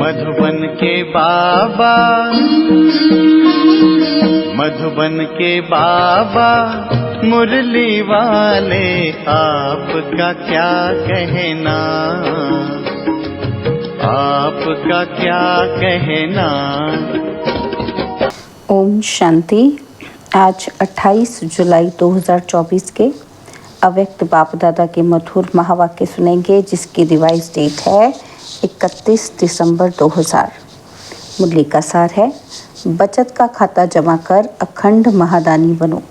मधुबन के बाबा, मधुबन के बाबा मुरली वाले, आपका क्या कहना, आपका क्या कहना। ओम शांति। आज 28 जुलाई 2024 के अव्यक्त बाप दादा के मधुर महावाक्य सुनेंगे, जिसकी रिवाइज डेट है 31 दिसंबर 2000। मुरली का सार है, बचत का खाता जमा कर अखंड महादानी बनो।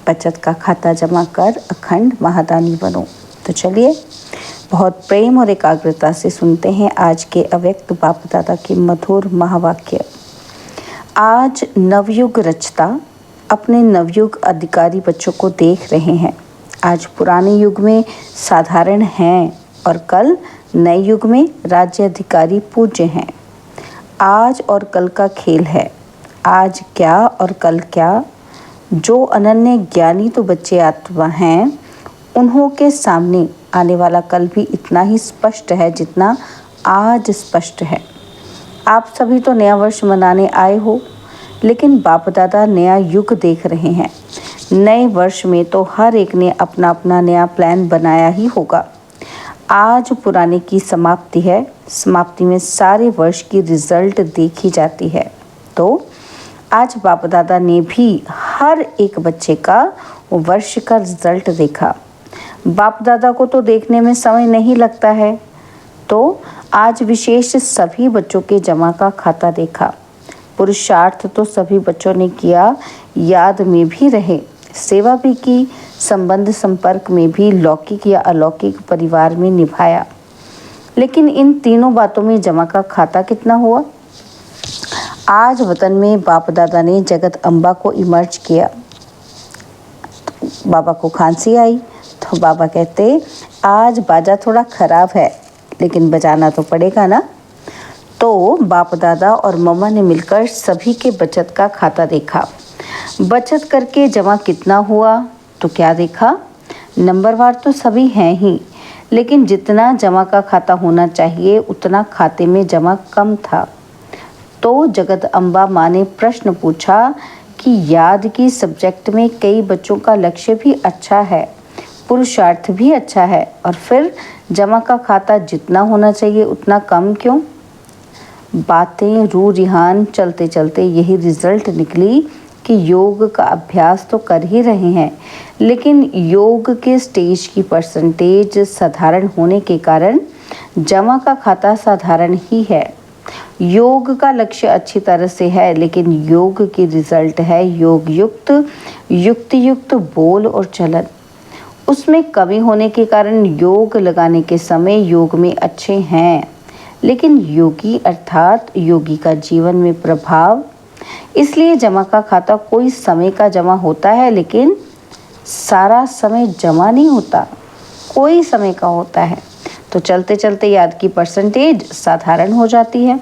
बचत का खाता जमा कर अखंड महादानी बनो। तो चलिए बहुत प्रेम और एकाग्रता से सुनते हैं आज के अव्यक्त बाप दादा के मधुर महावाक्य। आज नवयुग रचता अपने नवयुग अधिकारी बच्चों को देख रहे हैं। आज पुराने युग में साधारण हैं और कल नए युग में राज्य अधिकारी पूज्य हैं। आज और कल का खेल है, आज क्या और कल क्या। जो अनन्य ज्ञानी तो बच्चे आत्मा हैं, उन्हों के सामने आने वाला कल भी इतना ही स्पष्ट है जितना आज स्पष्ट है। आप सभी तो नया वर्ष मनाने आए हो, लेकिन बाप दादा नया युग देख रहे हैं। नए वर्ष में तो हर एक ने अपना अपना नया प्लान बनाया ही होगा। आज पुराने की समाप्ति है, समाप्ति में सारे वर्ष की रिजल्ट देखी जाती है। तो आज बाप दादा ने भी हर एक बच्चे का वर्ष का रिजल्ट देखा। बाप दादा को तो देखने में समय नहीं लगता है, तो आज विशेष सभी बच्चों के जमा का खाता देखा। पुरुषार्थ तो सभी बच्चों ने किया, याद में भी रहे, सेवा भी की, संबंध संपर्क में भी लौकिक या अलौकिक परिवार में निभाया। लेकिन इन तीनों बातों में जमा का खाता कितना हुआ? आज वतन में बाप दादा ने जगत अम्बा को इमर्ज किया। बाबा को खांसी आई तो बाबा कहते, आज बाजा थोड़ा खराब है, लेकिन बजाना तो पड़ेगा ना। तो बाप दादा और मम्मा ने मिलकर सभी के बचत का खाता देखा। बचत करके जमा कितना हुआ तो क्या देखा? नंबरवार तो सभी हैं ही, लेकिन जितना जमा का खाता होना चाहिए उतना खाते में जमा कम था। तो जगत अम्बा माँ ने प्रश्न पूछा कि याद की सब्जेक्ट में कई बच्चों का लक्ष्य भी अच्छा है, पुरुषार्थ भी अच्छा है, और फिर जमा का खाता जितना होना चाहिए उतना कम क्यों? बातें रू रिहान चलते चलते यही रिजल्ट निकली कि योग का अभ्यास तो कर ही रहे हैं, लेकिन योग के स्टेज की परसेंटेज साधारण होने के कारण जमा का खाता साधारण ही है। योग का लक्ष्य अच्छी तरह से है, लेकिन योग की रिजल्ट है योग युक्त, युक्ति युक्त बोल और चलन। उसमें कमी होने के कारण योग लगाने के समय योग में अच्छे हैं, लेकिन योगी अर्थात योगी का जीवन में प्रभाव, इसलिए जमा का खाता कोई समय का जमा होता है, लेकिन सारा समय जमा नहीं होता, कोई समय का होता है। तो चलते चलते याद की परसेंटेज साधारण हो जाती है,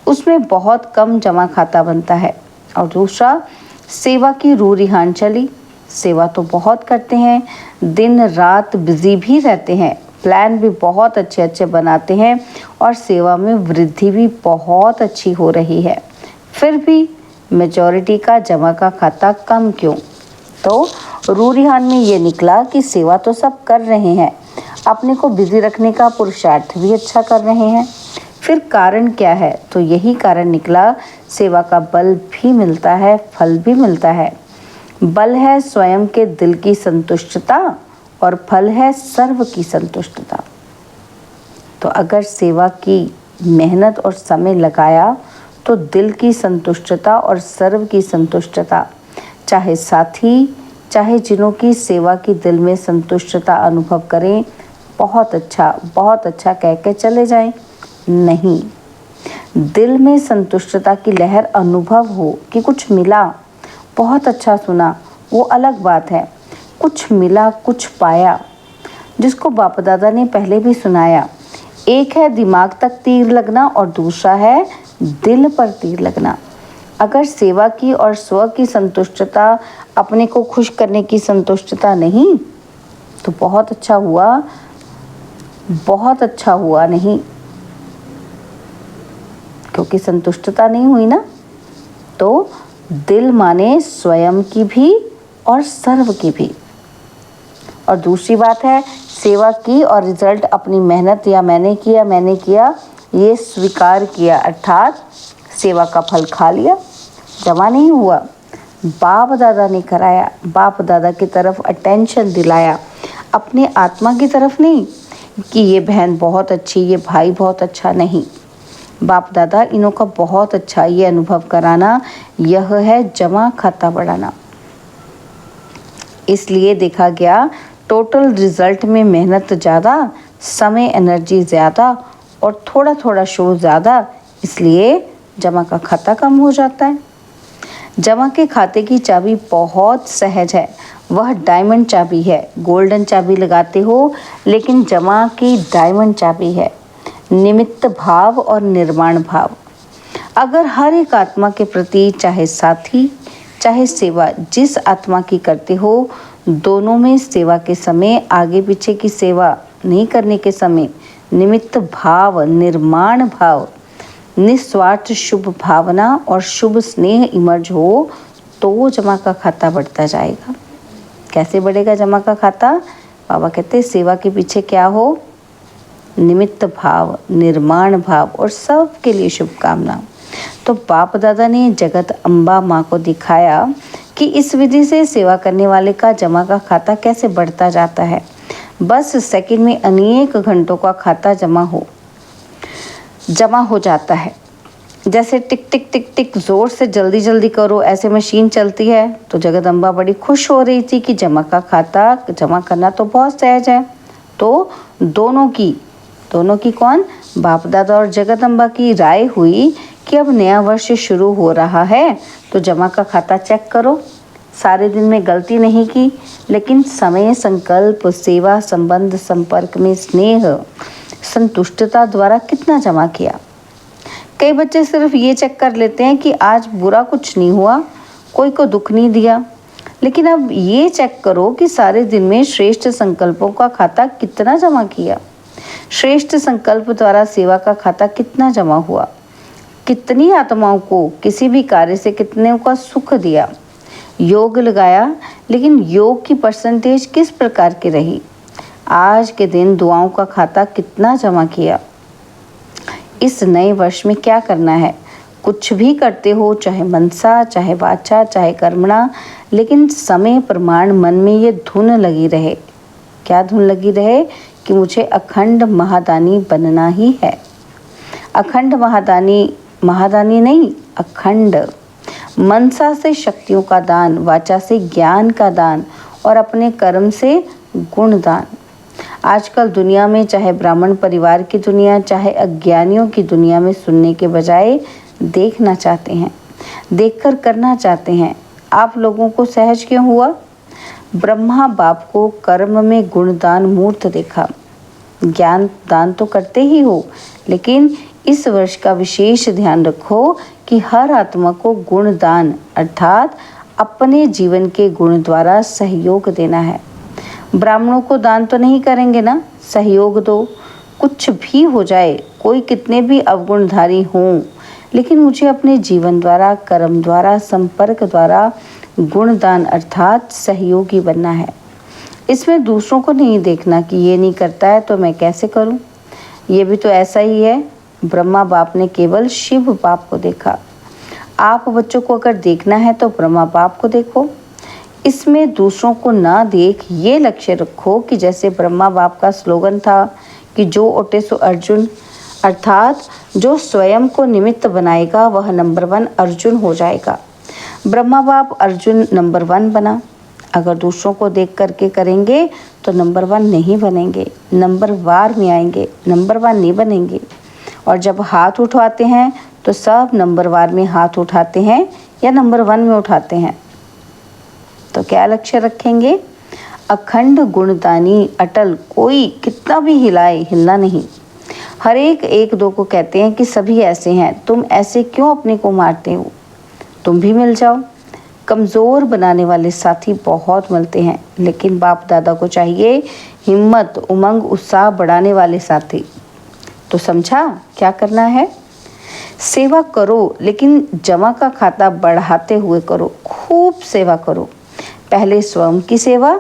उसमें बहुत कम जमा खाता बनता है। और दूसरा, सेवा की रू रिहान चली। सेवा तो बहुत करते हैं, दिन रात बिजी भी रहते हैं, प्लान भी बहुत अच्छे अच्छे बनाते हैं और सेवा में वृद्धि भी बहुत अच्छी हो रही है, फिर भी मेजॉरिटी का जमा का खाता कम क्यों? तो रू रिहान में ये निकला कि सेवा तो सब कर रहे हैं, अपने को बिजी रखने का पुरुषार्थ भी अच्छा कर रहे हैं, फिर कारण क्या है? तो यही कारण निकला, सेवा का बल भी मिलता है, फल भी मिलता है। बल है स्वयं के दिल की संतुष्टता और फल है सर्व की संतुष्टता। तो अगर सेवा की मेहनत और समय लगाया तो दिल की संतुष्टता और सर्व की संतुष्टता, चाहे साथी चाहे जिन्हों की सेवा की दिल में संतुष्टता अनुभव करें, बहुत अच्छा कह के चले जाएं। नहीं, दिल में संतुष्टता की लहर अनुभव हो कि कुछ मिला, बहुत अच्छा सुना, वो अलग बात है। कुछ मिला, कुछ पाया, जिसको बाप दादा ने पहले भी सुनाया। एक है दिमाग तक तीर लगना और दूसरा है दिल पर तीर लगना। अगर सेवा की और स्व की संतुष्टता, अपने को खुश करने की संतुष्टता नहीं, तो बहुत अच्छा हुआ नहीं। क्योंकि संतुष्टता नहीं हुई ना। तो दिल माने स्वयं की भी और सर्व की भी। और दूसरी बात है, सेवा की और रिजल्ट अपनी मेहनत या मैंने किया ये स्वीकार किया, अर्थात सेवा का फल खा लिया, जमा नहीं हुआ। बाप दादा ने कराया, बाप दादा की तरफ अटेंशन दिलाया, अपने आत्मा की तरफ नहीं कि ये बहन बहुत अच्छी, ये भाई बहुत अच्छा, नहीं। बाप दादा इनों का बहुत अच्छा, ये अनुभव कराना, यह है जमा खाता बढ़ाना। इसलिए देखा गया टोटल रिजल्ट में मेहनत ज़्यादा, समय एनर्जी ज़्यादा और थोड़ा थोड़ा शो ज़्यादा, इसलिए जमा का खाता कम हो जाता है। जमा के खाते की चाबी बहुत सहज है, वह डायमंड चाबी है। गोल्डन चाबी लगाते हो, लेकिन जमा की डायमंड चाबी है निमित्त भाव और निर्माण भाव। अगर हर एक आत्मा के प्रति, चाहे साथी चाहे सेवा, जिस आत्मा की करते हो, दोनों में सेवा के समय, आगे पीछे की सेवा नहीं करने के समय निमित्त भाव, निर्माण भाव, निस्वार्थ शुभ भावना और शुभ स्नेह इमर्ज हो, तो जमा का खाता बढ़ता जाएगा। कैसे बढ़ेगा जमा का खाता? बाबा कहते हैं सेवा के पीछे क्या हो? निमित्त भाव, निर्माण भाव और सबके लिए शुभकामना। तो बाप दादा ने जगत अम्बा माँ को दिखाया कि इस विधि से सेवा करने वाले का जमा का खाता कैसे बढ़ता जाता है। बस सेकंड में अनेक घंटों का खाता जमा हो जाता है। जैसे टिक टिक टिक टिक जोर से जल्दी जल्दी करो, ऐसे मशीन चलती है। तो जगदम्बा बड़ी खुश हो रही थी कि जमा का खाता जमा करना तो बहुत सहज है। तो दोनों की कौन? बाप दादा और जगदम्बा की राय हुई कि अब नया वर्ष शुरू हो रहा है, तो जमा का खाता चेक करो। सारे दिन में गलती नहीं की, लेकिन समय, संकल्प, सेवा, संबंध, संपर्क में स्नेह, संतुष्टता द्वारा कितना जमा किया। कई बच्चे सिर्फ ये चेक कर लेते हैं कि आज बुरा कुछ नहीं हुआ, कोई को दुख नहीं दिया, लेकिन अब ये चेक करो कि सारे दिन में श्रेष्ठ संकल्पों का खाता कितना जमा किया। श्रेष्ठ संकल्प द्वारा सेवा का खाता कितना जमा हुआ, कितनी आत्माओं को किसी भी कार्य से कितने का सुख दिया। योग लगाया, लेकिन योग की परसेंटेज किस प्रकार की रही। आज के दिन दुआओं का खाता कितना जमा किया। इस नए वर्ष में क्या करना है? कुछ भी करते हो, चाहे मनसा, चाहे वाचा, चाहे कर्मणा, लेकिन समय प्रमाण मन में ये धुन लगी रहे। क्या धुन लगी रहे? कि मुझे अखंड महादानी बनना ही है। अखंड महादानी नहीं, अखंड। मनसा से शक्तियों का दान, वाचा से ज्ञान का दान और अपने कर्म से गुण दान। आजकल दुनिया में, चाहे ब्राह्मण परिवार की दुनिया, चाहे अज्ञानियों की दुनिया में, सुनने के बजाय देखना चाहते हैं, देखकर करना चाहते हैं। आप लोगों को सहज क्यों हुआ? ब्रह्मा बाप को कर्म में गुणदान मूर्त देखा। ज्ञान दान तो करते ही हो, लेकिन इस वर्ष का विशेष ध्यान रखो कि हर आत्मा को गुण दान, अर्थात अपने जीवन के गुण द्वारा सहयोग देना है। ब्राह्मणों को दान तो नहीं करेंगे ना, सहयोग दो। कुछ भी हो जाए, कोई कितने भी अवगुणधारी हों, लेकिन मुझे अपने जीवन द्वारा, कर्म द्वारा, संपर्क द्वारा गुणदान अर्थात सहयोगी बनना है। इसमें दूसरों को नहीं देखना कि ये नहीं करता है तो मैं कैसे करूं। ये भी तो ऐसा ही है। ब्रह्मा बाप ने केवल शिव बाप को देखा। आप बच्चों को अगर देखना है तो ब्रह्मा बाप को देखो। इसमें दूसरों को ना देख, ये लक्ष्य रखो कि जैसे ब्रह्मा बाप का स्लोगन था कि जो ओटे सो अर्जुन, अर्थात जो स्वयं को निमित्त बनाएगा वह नंबर 1 अर्जुन हो जाएगा। ब्रह्मा बाप अर्जुन नंबर 1 बना। अगर दूसरों को देख करके करेंगे तो नंबर 1 नहीं बनेंगे, नंबर वार में आएंगे, नंबर 1 नहीं बनेंगे। और जब हाथ उठाते हैं तो सब नंबर वार में हाथ उठाते हैं या नंबर 1 में उठाते हैं। तो क्या लक्ष्य रखेंगे? अखंड गुणदानी अटल, कोई कितना भी हिलाए, हिलना नहीं। हर एक दो को कहते हैं कि सभी ऐसे हैं, तुम ऐसे क्यों अपने को मारते हो, तुम भी मिल जाओ। कमज़ोर बनाने वाले साथी बहुत मिलते हैं, लेकिन बाप दादा को चाहिए हिम्मत, उमंग, उत्साह बढ़ाने वाले साथी। तो समझा क्या करना है? सेवा करो, लेकिन जमा का खाता बढ़ाते हुए करो। खूब सेवा करो, पहले स्वयं की सेवा,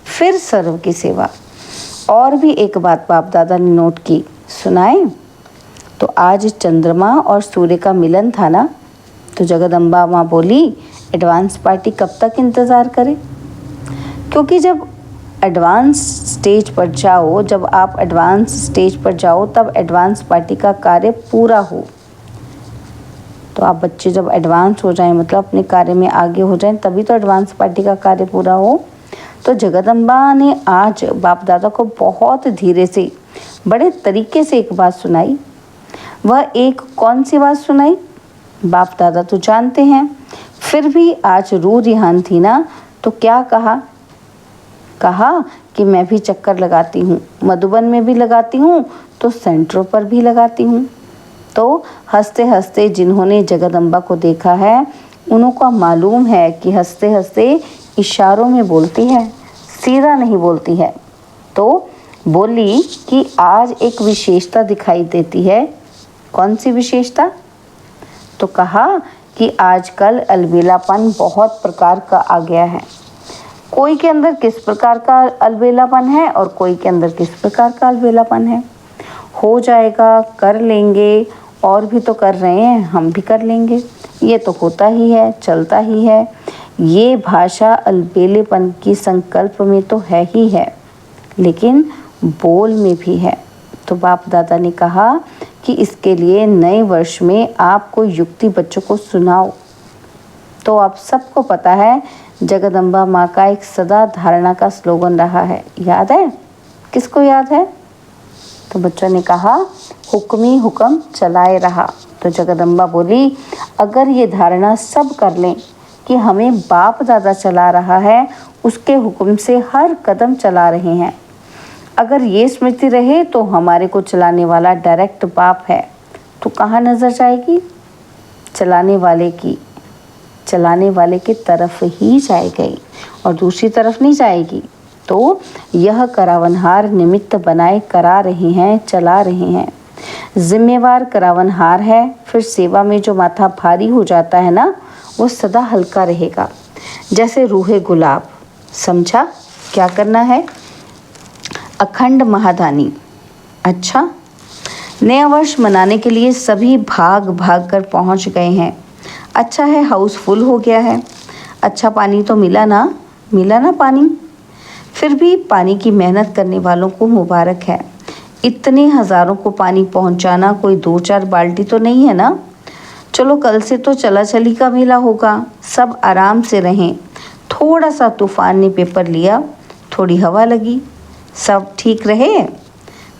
फिर सर्व की सेवा। और भी एक बात बाप दादा ने नोट की, सुनाए? तो आज चंद्रमा और सूर्य का मिलन था ना, तो जगदम्बा माँ बोली एडवांस पार्टी कब तक इंतज़ार करें? क्योंकि जब एडवांस स्टेज पर जाओ, जब आप एडवांस स्टेज पर जाओ, तब एडवांस पार्टी का कार्य पूरा हो। तो आप बच्चे जब एडवांस हो जाएं, मतलब अपने कार्य में आगे हो जाएं, तभी तो एडवांस पार्टी का कार्य पूरा हो। तो जगदम्बा ने आज बाप दादा को बहुत धीरे से, बड़े तरीके से एक बात सुनाई। वह एक कौन सी बात सुनाई? बाप दादा तो जानते हैं, फिर भी आज रूह रिहान थी ना, तो क्या कहा? कहा कि मैं भी चक्कर लगाती हूँ, मधुबन में भी लगाती हूँ, तो सेंटरों पर भी लगाती हूँ। तो हंसते हंसते जिन्होंने जगदम्बा को देखा है, उनको मालूम है कि हंसते हंसते इशारों में बोलती है, सीधा नहीं बोलती है। तो बोली कि आज एक विशेषता दिखाई देती है। कौन सी विशेषता? तो कहा कि आजकल अलबेलापन बहुत प्रकार का आ गया है। कोई के अंदर किस प्रकार का अलबेलापन है और कोई के अंदर किस प्रकार का अलबेलापन है। हो जाएगा, कर लेंगे, और भी तो कर रहे हैं, हम भी कर लेंगे, ये तो होता ही है, चलता ही है। ये भाषा अलबेलेपन की संकल्प में तो है ही है, लेकिन बोल में भी है। तो बाप दादा ने कहा कि इसके लिए नए वर्ष में आप कोई युक्ति बच्चों को सुनाओ। तो आप सबको पता है जगदम्बा माँ का एक सदा धारणा का स्लोगन रहा है, याद है? किसको याद है? तो बच्चों ने कहा हुक्मी हुक्म चलाए रहा। तो जगदम्बा बोली अगर ये धारणा सब कर लें कि हमें बाप दादा चला रहा है, उसके हुक्म से हर कदम चला रहे हैं, अगर ये स्मृति रहे तो हमारे को चलाने वाला डायरेक्ट बाप है, तो कहाँ नज़र जाएगी? चलाने वाले की तरफ ही जाएगी और दूसरी तरफ नहीं जाएगी। तो यह करावनहार निमित्त बनाए करा रहे हैं, चला रहे हैं। जिम्मेवार करावनहार है, फिर सेवा में जो माथा भारी हो जाता है ना, वो सदा हल्का रहेगा, जैसे रूहे गुलाब। समझा क्या करना है? अखंड महादानी। अच्छा, नया वर्ष मनाने के लिए सभी भाग भाग कर पहुंच गए हैं। अच्छा है हाउसफुल हो गया है। अच्छा पानी तो मिला ना पानी। फिर भी पानी की मेहनत करने वालों को मुबारक है। इतने हज़ारों को पानी पहुंचाना कोई 2-4 बाल्टी तो नहीं है ना। चलो कल से तो चला चली का मेला होगा, सब आराम से रहें। थोड़ा सा तूफान ने पेपर लिया, थोड़ी हवा लगी, सब ठीक रहे,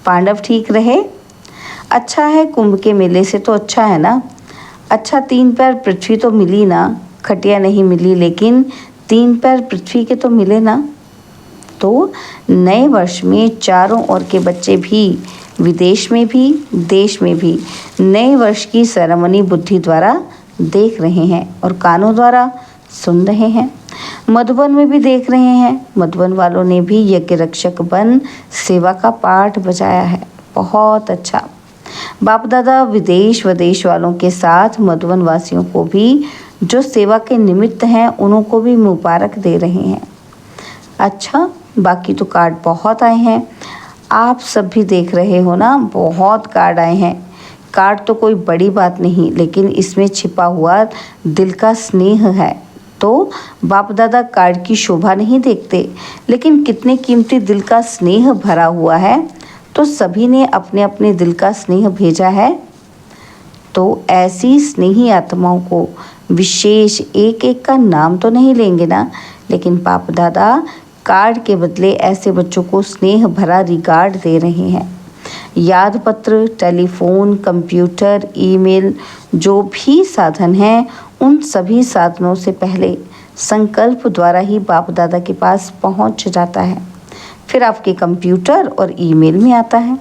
पांडव ठीक रहे। अच्छा है कुंभ के मेले से तो अच्छा है ना। अच्छा 3 पैर पृथ्वी तो मिली ना, खटिया नहीं मिली, लेकिन 3 पैर पृथ्वी के तो मिले ना। तो नए वर्ष में चारों ओर के बच्चे भी, विदेश में भी देश में भी, नए वर्ष की सेरेमनी बुद्धि द्वारा देख रहे हैं और कानों द्वारा सुन रहे हैं। मधुबन में भी देख रहे हैं। मधुबन वालों ने भी यज्ञ रक्षक बन सेवा का पाठ बजाया है। बहुत अच्छा। बाप दादा विदेश वालों के साथ मधुबन वासियों को भी जो सेवा के निमित्त हैं, उनको भी मुबारक दे रहे हैं। अच्छा, बाकी तो कार्ड बहुत आए हैं, आप सब भी देख रहे हो ना, बहुत कार्ड आए हैं। कार्ड तो कोई बड़ी बात नहीं, लेकिन इसमें छिपा हुआ दिल का स्नेह है। तो बाप दादा कार्ड की शोभा नहीं देखते, लेकिन कितने कीमती दिल का स्नेह भरा हुआ है। तो सभी ने अपने अपने दिल का स्नेह भेजा है। तो ऐसी स्नेही आत्माओं को विशेष एक एक का नाम तो नहीं लेंगे ना, लेकिन बाप दादा कार्ड के बदले ऐसे बच्चों को स्नेह भरा रिगार्ड दे रहे हैं। याद पत्र, टेलीफोन, कंप्यूटर, ईमेल, जो भी साधन हैं, उन सभी साधनों से पहले संकल्प द्वारा ही बाप दादा के पास पहुंच जाता है, फिर आपके कंप्यूटर और ईमेल में आता है।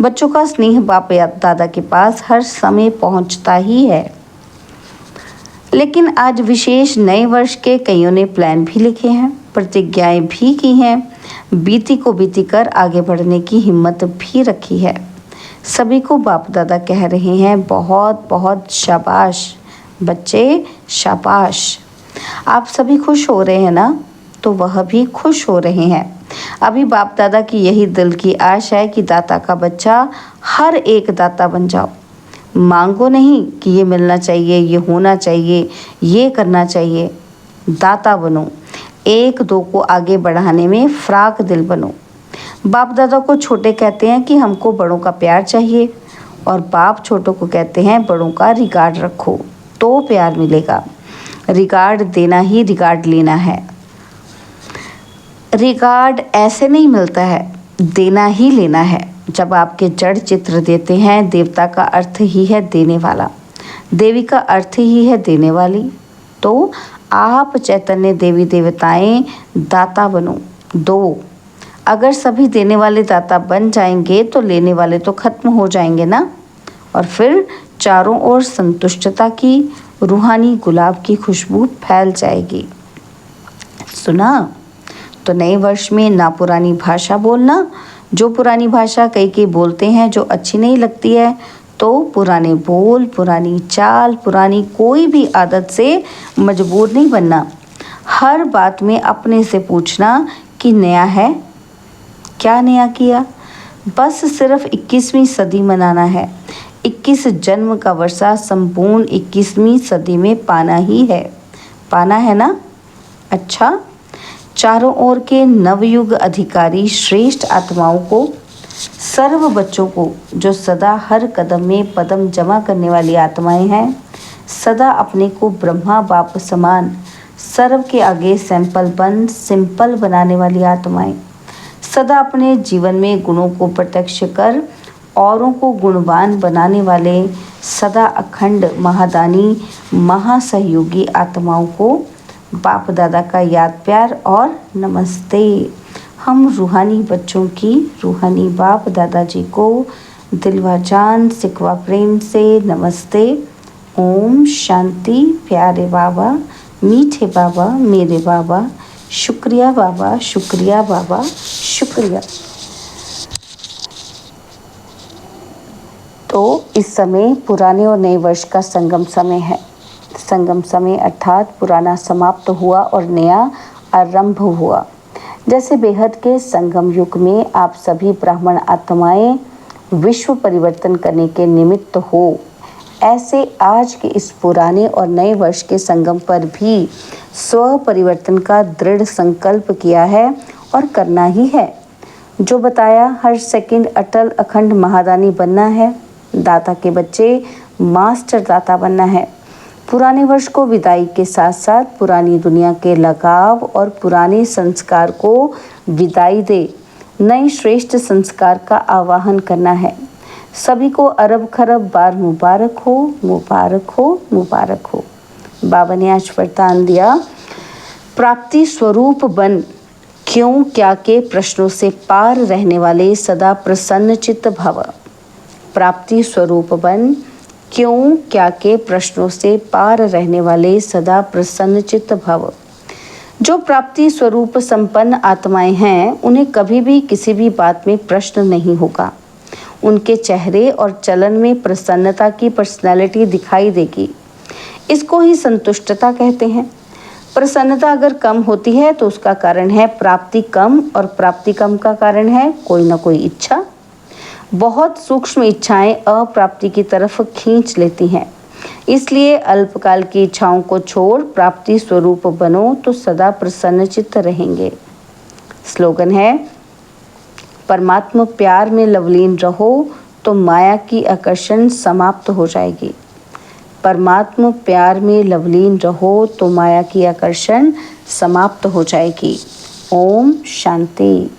बच्चों का स्नेह बाप दादा के पास हर समय पहुंचता ही है। लेकिन आज विशेष नए वर्ष के कईयों ने प्लान भी लिखे हैं, प्रतिज्ञाएं भी की हैं, बीती को बीती कर आगे बढ़ने की हिम्मत भी रखी है। सभी को बाप दादा कह रहे हैं बहुत बहुत शाबाश बच्चे, शाबाश। आप सभी खुश हो रहे हैं ना, तो वह भी खुश हो रहे हैं। अभी बाप दादा की यही दिल की आश है कि दाता का बच्चा हर एक दाता बन जाओ। मांगो नहीं कि ये मिलना चाहिए, ये होना चाहिए, ये करना चाहिए। दाता बनो, एक दो को आगे बढ़ाने में फ्राक दिल बनो। बाप दादा को छोटे कहते हैं कि हमको बड़ों का प्यार चाहिए, और बाप छोटों को कहते हैं बड़ों का रिगार्ड रखो तो प्यार मिलेगा। रिगार्ड देना ही रिगार्ड लेना है। रिगार्ड ऐसे नहीं मिलता है, देना ही लेना है। जब आपके जड़ चित्र देते हैं, देवता का अर्थ ही है देने वाला, देवी का अर्थ ही है देने वाली। तो आप चैतन्य देवी देवताएं दाता बनो, दो। अगर सभी देने वाले दाता बन जाएंगे तो लेने वाले तो खत्म हो जाएंगे ना, और फिर चारों ओर संतुष्टता की रूहानी गुलाब की खुशबू फैल जाएगी। सुना? तो नए वर्ष में ना पुरानी भाषा बोलना। जो पुरानी भाषा कई बोलते हैं जो अच्छी नहीं लगती है, तो पुराने बोल, पुरानी चाल, पुरानी कोई भी आदत से मजबूर नहीं बनना। हर बात में अपने से पूछना कि नया है, क्या नया किया। बस सिर्फ 21वीं सदी मनाना है। 21 जन्म का वर्षा संपूर्ण 21वीं सदी में पाना ही है। पाना है ना? अच्छा, चारों ओर के नवयुग अधिकारी श्रेष्ठ आत्माओं को, सर्व बच्चों को जो सदा हर कदम में पदम जमा करने वाली आत्माएं हैं, सदा अपने को ब्रह्मा बाप समान सर्व के आगे सिंपल बनाने वाली आत्माएं, सदा अपने जीवन में गुणों को प्रत्यक्ष कर औरों को गुणवान बनाने वाले सदा अखंड महादानी महासहयोगी आत्माओं को बाप दादा का याद प्यार और नमस्ते। हम रूहानी बच्चों की रूहानी बाप दादाजी को दिलवा जान सिकवा प्रेम से नमस्ते। ओम शांति। प्यारे बाबा, मीठे बाबा, मेरे बाबा, शुक्रिया बाबा, शुक्रिया बाबा, शुक्रिया। तो इस समय पुराने और नए वर्ष का संगम समय है। संगम समय अर्थात पुराना समाप्त हुआ और नया आरंभ हुआ। जैसे बेहद के संगम युग में आप सभी ब्राह्मण आत्माएं विश्व परिवर्तन करने के निमित्त हो, ऐसे आज के इस पुराने और नए वर्ष के संगम पर भी स्व परिवर्तन का दृढ़ संकल्प किया है और करना ही है। जो बताया, हर सेकंड अटल अखंड महादानी बनना है। दाता के बच्चे मास्टर दाता बनना है। पुराने वर्ष को विदाई के साथ साथ पुरानी दुनिया के लगाव और पुराने संस्कार को विदाई दे नए श्रेष्ठ संस्कार का आवाहन करना है। सभी को अरब खरब बार मुबारक हो, मुबारक हो, मुबारक हो। बाबा ने आज वरदान दिया, प्राप्ति स्वरूप बन, क्यों क्या के प्रश्नों से पार रहने वाले सदा प्रसन्न चित्त भव। प्राप्ति स्वरूप बन, क्यों क्या के प्रश्नों से पार रहने वाले सदा प्रसन्न चित्त भव। जो प्राप्ति स्वरूप संपन्न आत्माएं हैं, उन्हें कभी भी किसी भी बात में प्रश्न नहीं होगा। उनके चेहरे और चलन में प्रसन्नता की पर्सनैलिटी दिखाई देगी। इसको ही संतुष्टता कहते हैं। प्रसन्नता अगर कम होती है तो उसका कारण है प्राप्ति कम, और प्राप्ति कम का कारण है कोई ना कोई इच्छा। बहुत सूक्ष्म इच्छाएं अप्राप्ति की तरफ खींच लेती हैं। इसलिए अल्पकाल की इच्छाओं को छोड़ प्राप्ति स्वरूप बनो तो सदा प्रसन्नचित्त रहेंगे। स्लोगन है, परमात्मा प्यार में लवलीन रहो तो माया की आकर्षण समाप्त हो जाएगी। परमात्मा प्यार में लवलीन रहो तो माया की आकर्षण समाप्त हो जाएगी। ओम शांति।